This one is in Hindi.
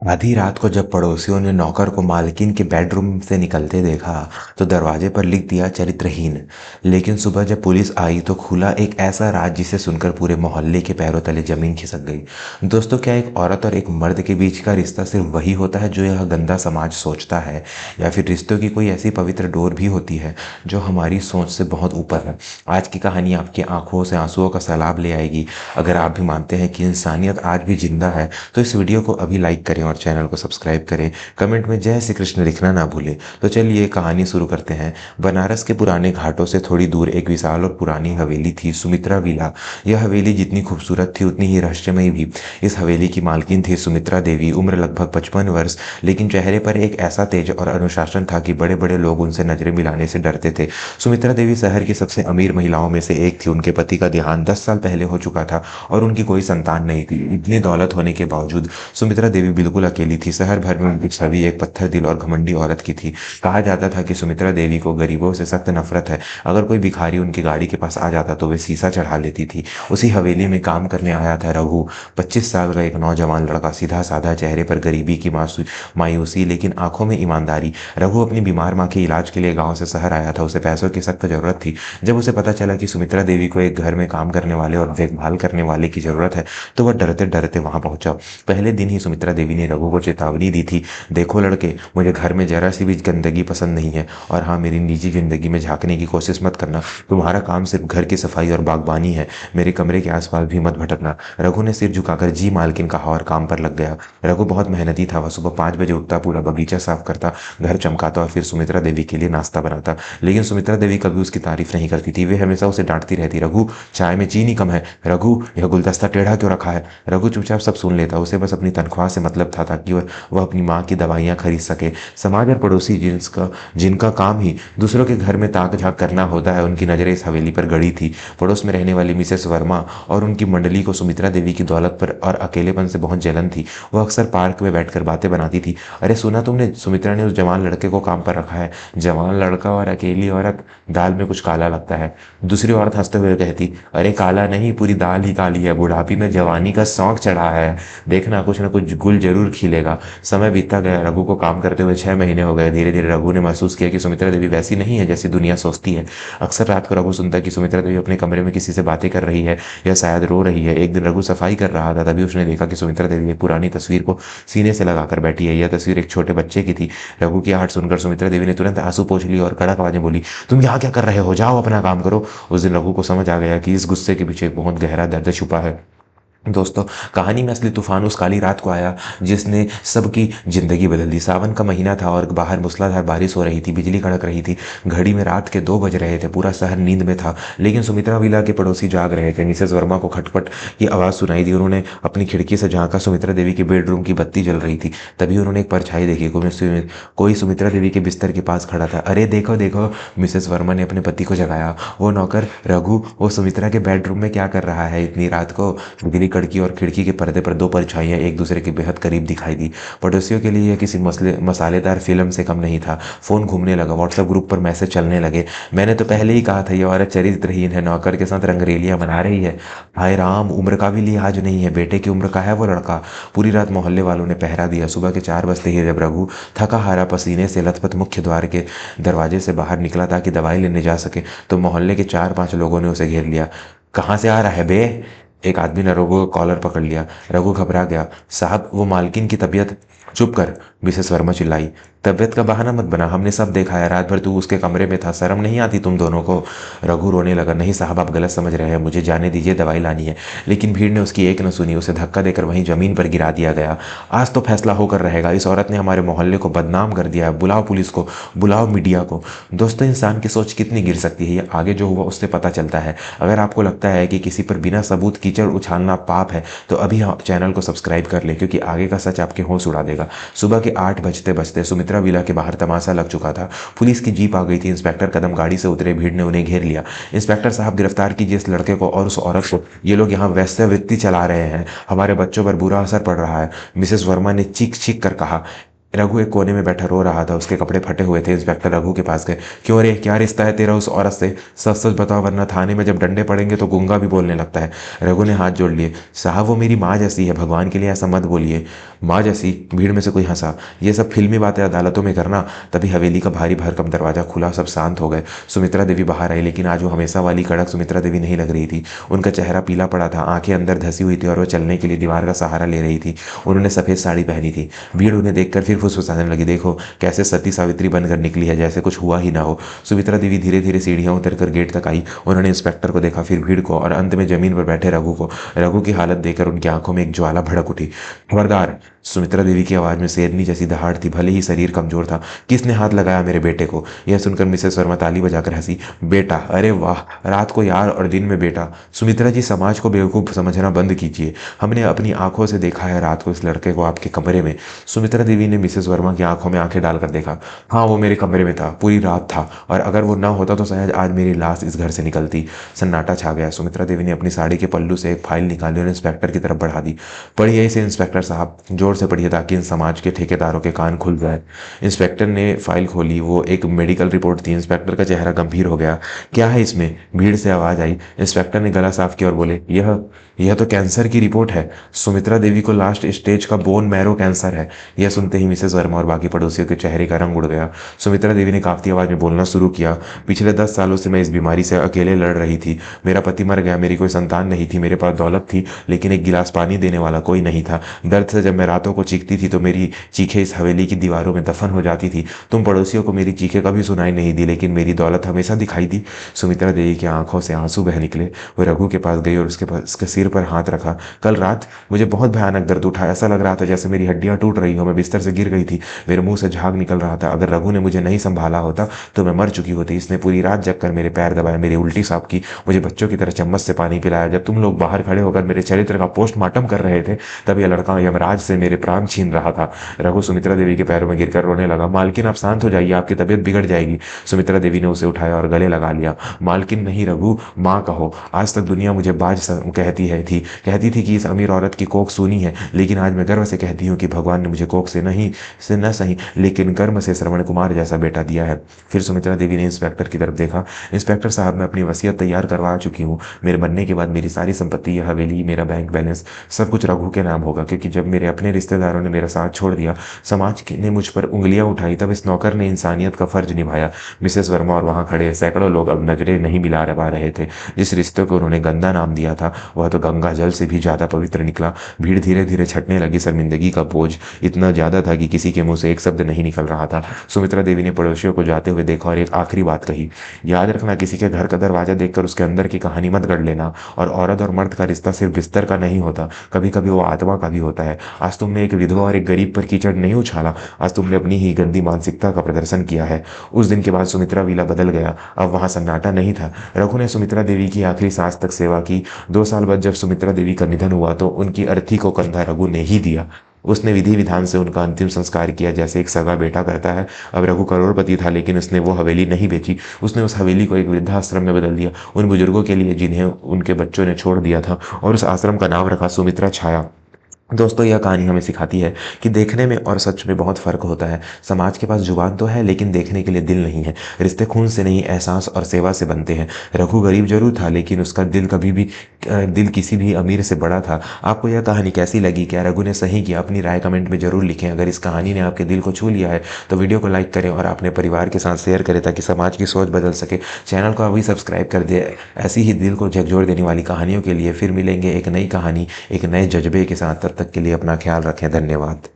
आधी रात को जब पड़ोसियों ने नौकर को मालकिन के बेडरूम से निकलते देखा तो दरवाजे पर लिख दिया चरित्रहीन। लेकिन सुबह जब पुलिस आई तो खुला एक ऐसा राज जिसे सुनकर पूरे मोहल्ले के पैरों तले जमीन खिसक गई। दोस्तों, क्या एक औरत और एक मर्द के बीच का रिश्ता सिर्फ वही होता है जो यह गंदा समाज सोचता है, या फिर रिश्तों की कोई ऐसी पवित्र डोर भी होती है जो हमारी सोच से बहुत ऊपर है। आज की कहानी आपकी आंखों से आंसुओं का सैलाब ले आएगी। अगर आप भी मानते हैं कि इंसानियत आज भी जिंदा है तो इस वीडियो को अभी लाइक करें और चैनल को सब्सक्राइब करें। कमेंट में जय श्री कृष्ण लिखना ना भूलें। तो चलिए कहानी शुरू करते हैं। बनारस के पुराने घाटों से थोड़ी दूर एक विशाल और पुरानी हवेली थी, सुमित्रा विला। यह हवेली जितनी खूबसूरत थी उतनी ही रहस्यमयी भी। इस हवेली की मालकिन थी सुमित्रा देवी, उम्र लगभग 55 वर्ष, लेकिन चेहरे पर एक ऐसा तेज और अनुशासन था कि बड़े बड़े लोग उनसे नजरें मिलाने से डरते थे। सुमित्रा देवी शहर की सबसे अमीर महिलाओं में से एक थी। उनके पति का देहांत 10 साल पहले हो चुका था और उनकी कोई संतान नहीं थी। इतनी दौलत होने के बावजूद सुमित्रा देवी बिल्कुल अकेली थी। शहर भर में उनकी छवि एक पत्थर दिल और घमंडी औरत की थी। कहा जाता था कि सुमित्रा देवी को गरीबों से सख्त नफरत है। अगर कोई भिखारी उनकी गाड़ी के पास आ जाता तो वे शीशा चढ़ा लेती थी। उसी हवेली में काम करने आया था रघु, 25 साल का एक नौजवान लड़का, सीधा साधा, चेहरे पर गरीबी की मायूसी लेकिन आंखों में ईमानदारी। रघु अपनी बीमार माँ के इलाज के लिए गांव से शहर आया था। उसे पैसों की सख्त जरूरत थी। जब उसे पता चला कि सुमित्रा देवी को एक घर में काम करने वाले और देखभाल करने वाले की जरूरत है तो वह डरते डरते वहां पहुंचा। पहले दिन ही सुमित्रा देवी ने रघु को चेतावनी दी थी, देखो लड़के, मुझे घर में जरा सी भी गंदगी पसंद नहीं है, और हाँ, मेरी निजी जिंदगी में झांकने की कोशिश मत करना। तुम्हारा काम सिर्फ घर की सफाई और बागबानी है। मेरे कमरे के आसपास भी मत भटकना। रघु ने सिर झुकाकर जी मालकिन कहा और काम पर लग गया। रघु बहुत मेहनती था। वह सुबह 5 बजे उठता, पूरा बगीचा साफ करता, घर चमकाता और फिर सुमित्रा देवी के लिए नाश्ता बनाता। लेकिन सुमित्रा देवी कभी उसकी तारीफ नहीं करती थी। वे हमेशा उसे डांटती रहती, रघु, चाय में चीनी कम है, रघु, यह गुलदस्ता टेढ़ा क्यों रखा है। रघु चुपचाप सब सुन लेता। उसे बस अपनी तनख्वाह से मतलब था ताकि वह अपनी माँ की दवाइयाँ खरीद सके। समाज और पड़ोसी जिनका जिनका काम ही दूसरों के घर में ताक झांक करना होता है, उनकी नजरें इस हवेली पर गड़ी थी। पड़ोस में रहने वाली मिसेस वर्मा और उनकी मंडली को सुमित्रा देवी की दौलत पर और अकेलेपन से बहुत जलन थी। वह अक्सर पार्क में बैठकर बातें बनाती थी। अरे सुना तुमने, सुमित्रा ने उस जवान लड़के को काम पर रखा है। जवान लड़का और अकेली औरत, दाल में कुछ काला लगता है। दूसरी औरत हंसते हुए कहती, अरे काला नहीं, पूरी दाल ही काली है। बुढ़ापी में जवानी का शौक चढ़ा है, देखना कुछ ना कुछ गुल जरूर खिलेगा। समय बीतता गया। रघु को काम करते हुए 6 महीने हो गए। धीरे धीरे रघु ने महसूस किया कि सुमित्रा देवी वैसी नहीं है जैसी दुनिया सोचती है। अक्सर रात को रघु सुनता कि सुमित्रा देवी अपने कमरे में किसी से बातें कर रही है या शायद रो रही है। एक दिन रघु सफाई कर रहा था, तभी उसने देखा कि सुमित्रा देवी एक पुरानी तस्वीर को सीने से लगाकर बैठी है। यह तस्वीर एक छोटे बच्चे की थी। रघु की आहट सुनकर सुमित्रा देवी ने तुरंत आंसू पोंछ ली और कड़क आवाज में बोली, तुम यहाँ क्या कर रहे हो, जाओ अपना काम करो। उस दिन रघु को समझ आ गया कि इस गुस्से के पीछे एक बहुत गहरा दर्द छुपा है। दोस्तों, कहानी में असली तूफान उस काली रात को आया जिसने सबकी जिंदगी बदल दी। सावन का महीना था और बाहर मूसलाधार बारिश हो रही थी, बिजली कड़क रही थी। घड़ी में रात के 2 बज रहे थे। पूरा शहर नींद में था, लेकिन सुमित्रा विला के पड़ोसी जाग रहे थे। मिसेस वर्मा को खटपट की आवाज सुनाई दी। उन्होंने अपनी खिड़की से झांका। सुमित्रा देवी के बेडरूम की बत्ती जल रही थी। तभी उन्होंने एक परछाई देखी। कोई सुमित्रा देवी के बिस्तर के पास खड़ा था। अरे देखो देखो, मिसेस वर्मा ने अपने पति को जगाया। वो नौकर रघु, वो सुमित्रा के बेडरूम में क्या कर रहा है इतनी रात को। बिजली कड़की और खिड़की के पर्दे पर 2 परछाइयां एक दूसरे के बेहद करीब दिखाई दी। पड़ोसियों के लिए यह किसी मसालेदार फिल्म से कम नहीं था। फोन घूमने लगा, व्हाट्सएप ग्रुप पर मैसेज चलने लगे। मैंने तो पहले ही कहा था ये औरत चरित्रहीन है, नौकर के साथ रंगरेलियां मना रही है। हाय राम, उम्र का भी लिहाज नहीं है। बेटे की उम्र का है वो लड़का। पूरी रात मोहल्ले वालों ने पहरा दिया। सुबह के 4 बजते ही जब रघु थका हारा पसीने से लथपथ मुख्य द्वार के दरवाजे से बाहर निकला ताकि दवाई लेने जा सके तो मोहल्ले के 4-5 लोगों ने उसे घेर लिया। कहाँ से आ रहा है बे? एक आदमी ने रघु का कॉलर पकड़ लिया। रघु घबरा गया। साहब, वो मालकिन की तबीयत। चुप कर, मिसेस वर्मा चिल्लाई। तबीयत का बहाना मत बना, हमने सब देखा है। रात भर तू उसके कमरे में था, शर्म नहीं आती तुम दोनों को? रघु रोने लगा। नहीं साहब, आप गलत समझ रहे हैं, मुझे जाने दीजिए, दवाई लानी है। लेकिन भीड़ ने उसकी एक न सुनी। उसे धक्का देकर वहीं जमीन पर गिरा दिया गया। आज तो फैसला होकर रहेगा। इस औरत ने हमारे मोहल्ले को बदनाम कर दिया है। बुलाओ पुलिस को, बुलाओ मीडिया को। दोस्तों, इंसान की सोच कितनी गिर सकती है, ये आगे जो हुआ उससे पता चलता है। अगर आपको लगता है कि किसी पर बिना सबूत कीचड़ उछालना पाप है तो अभी चैनल को सब्सक्राइब कर ले, क्योंकि आगे का सच आपके होश उड़ा देगा। सुबह के 8 बजते बजते सुमित्रा विला के बाहर तमाशा लग चुका था। पुलिस की जीप आ गई थी। इंस्पेक्टर कदम गाड़ी से उतरे। भीड़ ने उन्हें घेर लिया। इंस्पेक्टर साहब, गिरफ्तार कीजिए इस लड़के को और उस औरत को। ये लोग यहाँ वैश्यावृत्ति चला रहे हैं, हमारे बच्चों पर बुरा असर पड़ रहा है, मिसेस वर्मा ने चीख चीख कर कहा। रघु एक कोने में बैठा रो रहा था, उसके कपड़े फटे हुए थे। इंस्पेक्टर रघु के पास गए। क्यों रे, क्या रिश्ता है तेरा उस औरत से? सच सच बताओ, वरना थाने में जब डंडे पड़ेंगे तो गूंगा भी बोलने लगता है। रघु ने हाथ जोड़ लिए। साहब वो मेरी माँ जैसी है, भगवान के लिए ऐसा मत बोलिए। माँ जैसी? भीड़ में से कोई हंसा। ये सब फिल्मी बातें अदालतों में करना। तभी हवेली का भारी भरकम दरवाजा खुला, सब शांत हो गए। सुमित्रा देवी बाहर आई, लेकिन आज वो हमेशा वाली कड़क सुमित्रा देवी नहीं लग रही थी। उनका चेहरा पीला पड़ा था, आंखें अंदर धसी हुई थी और वो चलने के लिए दीवार का सहारा ले रही थी। उन्होंने सफेद साड़ी पहनी थी। भीड़ उन्हें देखकर फिर फुसफुसाने लगी। देखो कैसे सती सावित्री बनकर निकली है, जैसे कुछ हुआ ही ना हो। सुमित्रा देवी धीरे धीरे सीढ़ियां उतरकर गेट तक आई। उन्होंने इंस्पेक्टर को देखा, फिर भीड़ को, और अंत में जमीन पर बैठे रघु को। रघु की हालत देखकर उनकी आंखों में एक ज्वाला भड़क उठी। खबरदार! सुमित्रा देवी की आवाज में शेरनी जैसी दहाड़ थी, भले ही शरीर कमजोर था। किसने हाथ लगाया मेरे बेटे को? यह सुनकर मिसेस वर्मा ताली बजाकर हंसी। बेटा? अरे वाह, रात को यार और दिन में बेटा। सुमित्रा जी, समाज को बेवकूफ समझना बंद कीजिए। हमने अपनी आंखों से देखा है रात को इस लड़के को आपके कमरे में। सुमित्रा देवी ने मिसेस वर्मा की आंखों में आंखें डालकर देखा। हाँ, वो मेरे कमरे में था, पूरी रात था, और अगर वो ना होता तो शायद आज मेरी लाश इस घर से निकलती। सन्नाटा छा गया। सुमित्रा देवी ने अपनी साड़ी के पल्लू से एक फाइल निकाली और इंस्पेक्टर की तरफ बढ़ा दी। पढ़िए इसे इंस्पेक्टर साहब, जोर से पढ़िए ताकि इन समाज के ठेकेदारों के कान खुल जाए। इंस्पेक्टर ने फाइल खोली। वो एक मेडिकल रिपोर्ट थी। इंस्पेक्टर का चेहरा गंभीर हो गया। क्या है इसमें? भीड़ से आवाज आई। इंस्पेक्टर ने गला साफ किया और बोले, यह तो कैंसर की रिपोर्ट है। सुमित्रा देवी को लास्ट स्टेज का बोन मैरो कैंसर है। यह सुनते ही मिसेस वर्मा और बाकी पड़ोसियों के चेहरे का रंग उड़ गया। सुमित्रा देवी ने कांपती आवाज में बोलना शुरू किया। पिछले 10 सालों से मैं इस बीमारी से अकेले लड़ रही थी। मेरा पति मर गया, मेरी कोई संतान नहीं थी, मेरे पास दौलत थी, लेकिन एक गिलास पानी देने वाला कोई नहीं था। दर्द से जब मैं रातों को चीखती थी तो मेरी चीखें इस हवेली की दीवारों में दफन हो जाती थी। तुम पड़ोसियों को मेरी चीखें कभी सुनाई नहीं दी, लेकिन मेरी दौलत हमेशा दिखाई दी। सुमित्रा देवी की आंखों से आंसू बह निकले। वो रघु के पास गई और उसके सिर पर हाथ रखा। कल रात मुझे बहुत भयानक दर्द उठा। ऐसा लग रहा था जैसे मेरी हड्डियां टूट रही हो। मैं बिस्तर से गिर गई थी, मेरे मुंह से झाग निकल रहा था। अगर रघु ने मुझे नहीं संभाला होता तो मैं मर चुकी होती। इसने पूरी रात जगकर मेरे पैर दबाए, मेरी उल्टी साफ की, मुझे बच्चों की तरह चम्मच से पानी पिलाया। जब तुम लोग बाहर खड़े होकर मेरे चरित्र का पोस्टमार्टम कर रहे थे, तब यह लड़का यमराज से मेरे प्राण छीन रहा था। रघु सुमित्रा देवी के पैरों में गिरकर रोने लगा। मालकिन, आप शांत हो जाइए, आपकी तबीयत बिगड़ जाएगी। सुमित्रा देवी ने उसे उठाया और गले लगा लिया। मालकिन नहीं रघु, माँ कहो। आज तक दुनिया मुझे कहती थी कि इस अमीर औरत की कोख सूनी है, लेकिन आज मैं गर्व से कहती हूँ कि भगवान ने मुझे कोख से न सही, लेकिन कर्म से श्रवण कुमार जैसा बेटा दिया है। फिर सुमित्रा देवी ने इंस्पेक्टर की तरफ देखा। इंस्पेक्टर साहब, मैं अपनी वसीयत तैयार करवा चुकी हूँ। मेरे मरने के बाद मेरी सारी संपत्ति, यह हवेली, मेरा बैंक बैलेंस, सब कुछ रघु के नाम होगा, क्योंकि जब मेरे अपने रिश्तेदारों ने मेरा साथ छोड़ दिया, समाज ने मुझ पर उंगलियां उठाई, तब इस नौकर ने इंसानियत का फर्ज निभाया। मिसेस वर्मा और वहां खड़े सैकड़ों लोग अब नजरें नहीं मिला पा रहे थे। जिस रिश्ते को उन्होंने गंदा नाम दिया था, वह तो गंगा जल से भी ज्यादा पवित्र निकला। भीड़ धीरे धीरे छटने लगी। शर्मिंदगी का बोझ इतना ज्यादा था कि किसी के मुंह से एक शब्द नहीं निकल रहा था। सुमित्रा देवी ने पड़ोसियों को जाते हुए देखा और एक आखिरी बात कही। याद रखना, किसी के घर का दरवाजा देखकर उसके अंदर की कहानी मत गढ़ लेना। और औरत और मर्द का रिश्ता सिर्फ बिस्तर का नहीं होता, कभी कभी वो आत्मा का भी होता है। आज तुमने एक विधवा और एक गरीब पर कीचड़ नहीं उछाला, आज तुमने अपनी ही गंदी मानसिकता का प्रदर्शन किया है। उस दिन के बाद सुमित्रा विला बदल गया। अब वहां सन्नाटा नहीं था। रघु ने सुमित्रा देवी की आखिरी सांस तक सेवा की। 2 साल बाद जब सुमित्रा देवी का निधन हुआ तो उनकी अर्थी को कंधा रघु ने ही दिया। उसने विधि विधान से उनका अंतिम संस्कार किया, जैसे एक सगा बेटा करता है। अब रघु करोड़पति था, लेकिन उसने वो हवेली नहीं बेची। उसने उस हवेली को एक वृद्धाश्रम में बदल दिया, उन बुजुर्गों के लिए जिन्हें उनके बच्चों ने छोड़ दिया था, और उस आश्रम का नाम रखा सुमित्रा छाया। दोस्तों, यह कहानी हमें सिखाती है कि देखने में और सच में बहुत फर्क होता है। समाज के पास जुबान तो है, लेकिन देखने के लिए दिल नहीं है। रिश्ते खून से नहीं, एहसास और सेवा से बनते हैं। रघु गरीब जरूर था, लेकिन उसका दिल किसी भी अमीर से बड़ा था। आपको यह कहानी कैसी लगी? क्या रघु ने सही किया? अपनी राय कमेंट में जरूर लिखें। अगर इस कहानी ने आपके दिल को छू लिया है तो वीडियो को लाइक करें और अपने परिवार के साथ शेयर करें, ताकि समाज की सोच बदल सके। चैनल को अभी सब्सक्राइब कर दे। ऐसी ही दिल को झकझोर देने वाली कहानियों के लिए फिर मिलेंगे एक नई कहानी, एक नए जज्बे के साथ। तब तक के लिए अपना ख्याल रखें। धन्यवाद।